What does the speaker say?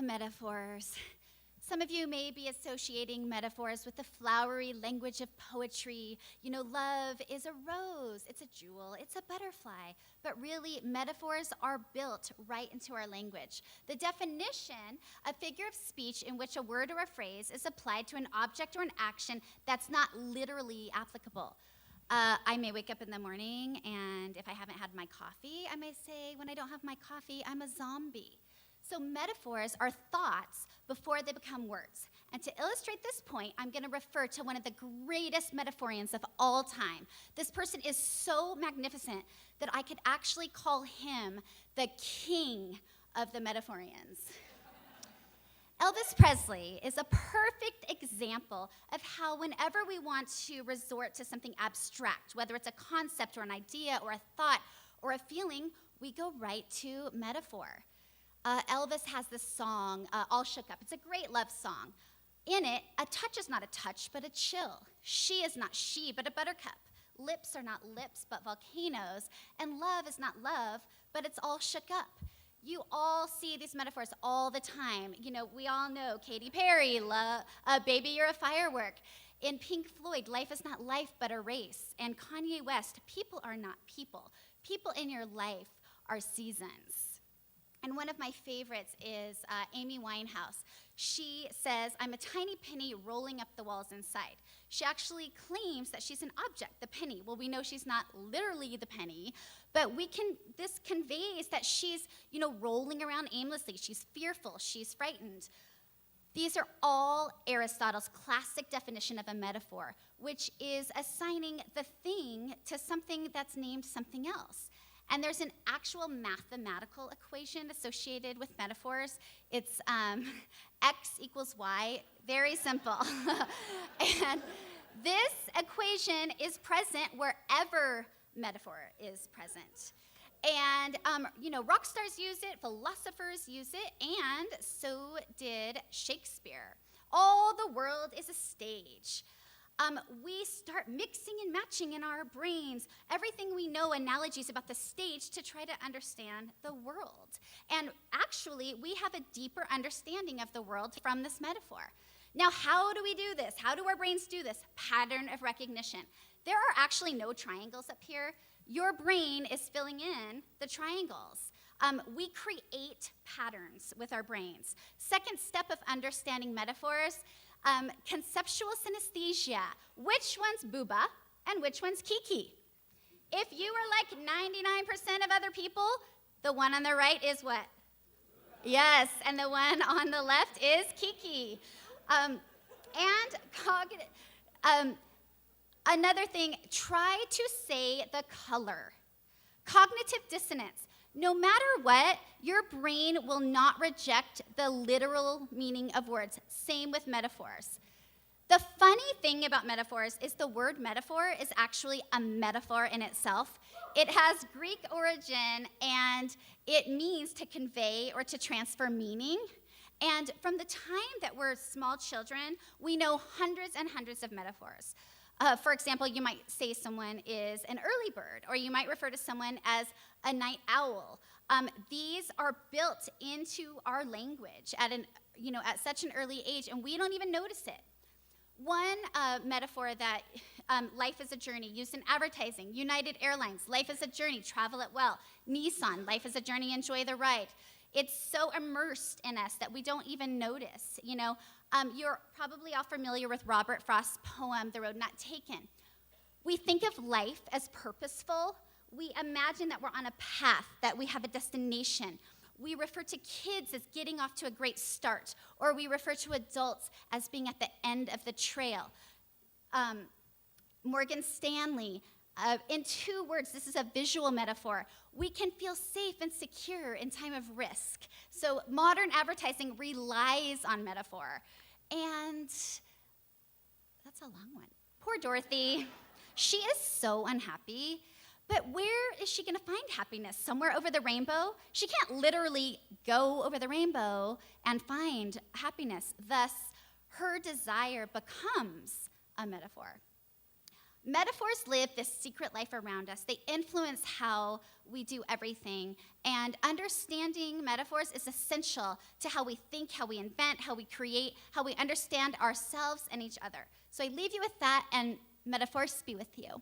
Metaphors. Some of you may be associating metaphors with the flowery language of poetry. You know, love is a rose, it's a jewel, it's a butterfly. But really, metaphors are built right into our language. The definition, a figure of speech in which a word or a phrase is applied to an object or an action that's not literally applicable. I may wake up in the morning, and if I haven't had my coffee, I may say, when I don't have my coffee, I'm a zombie. So metaphors are thoughts before they become words. And to illustrate this point, I'm going to refer to one of the greatest metaphorians of all time. This person is so magnificent that I could actually call him the king of the metaphorians. Elvis Presley is a perfect example of how whenever we want to resort to something abstract, whether it's a concept or an idea or a thought or a feeling, we go right to metaphor. Elvis has this song, All Shook Up. It's a great love song. In it, a touch is not a touch, but a chill. She is not she, but a buttercup. Lips are not lips, but volcanoes. And love is not love, but it's all shook up. You all see these metaphors all the time. You know, we all know Katy Perry, Baby, You're a Firework. In Pink Floyd, life is not life, but a race. And Kanye West, people are not people. People in your life are seasons. And one of my favorites is Amy Winehouse. She says, I'm a tiny penny rolling up the walls inside. She actually claims that she's an object, the penny. Well, we know she's not literally the penny, but this conveys that she's, rolling around aimlessly. She's fearful, she's frightened. These are all Aristotle's classic definition of a metaphor, which is assigning the thing to something that's named something else. And there's an actual mathematical equation associated with metaphors. It's x equals y, very simple. And this equation is present wherever metaphor is present. And, rock stars use it, philosophers use it, and so did Shakespeare. All the world is a stage. We start mixing and matching in our brains everything we know, analogies about the stage, to try to understand the world. And actually, we have a deeper understanding of the world from this metaphor. Now, how do we do this? How do our brains do this? Pattern of recognition. There are actually no triangles up here. Your brain is filling in the triangles. We create patterns with our brains. Second step of understanding metaphors, conceptual synesthesia. Which one's Booba and which one's Kiki? If you are like 99% of other people, the one on the right is what? Yes, and the one on the left is Kiki. Another thing, try to say the color. Cognitive dissonance. No matter what, your brain will not reject the literal meaning of words. Same with metaphors. The funny thing about metaphors is the word metaphor is actually a metaphor in itself. It has Greek origin, and it means to convey or to transfer meaning. And from the time that we're small children, we know hundreds and hundreds of metaphors. For example, you might say someone is an early bird, or you might refer to someone as a night owl. These are built into our language at such an early age, and we don't even notice it. One metaphor that life is a journey, used in advertising. United Airlines, life is a journey, travel it well. Nissan, life is a journey, enjoy the ride. It's so immersed in us that we don't even notice, You're probably all familiar with Robert Frost's poem, The Road Not Taken. We think of life as purposeful. We imagine that we're on a path, that we have a destination. We refer to kids as getting off to a great start, or we refer to adults as being at the end of the trail. Morgan Stanley, in 2 words, this is a visual metaphor. We can feel safe and secure in time of risk. So modern advertising relies on metaphor. And that's a long one. Poor Dorothy. She is so unhappy. But where is she going to find happiness? Somewhere over the rainbow? She can't literally go over the rainbow and find happiness. Thus, her desire becomes a metaphor. Metaphors live this secret life around us. They influence how we do everything. And understanding metaphors is essential to how we think, how we invent, how we create, how we understand ourselves and each other. So I leave you with that, and metaphors be with you.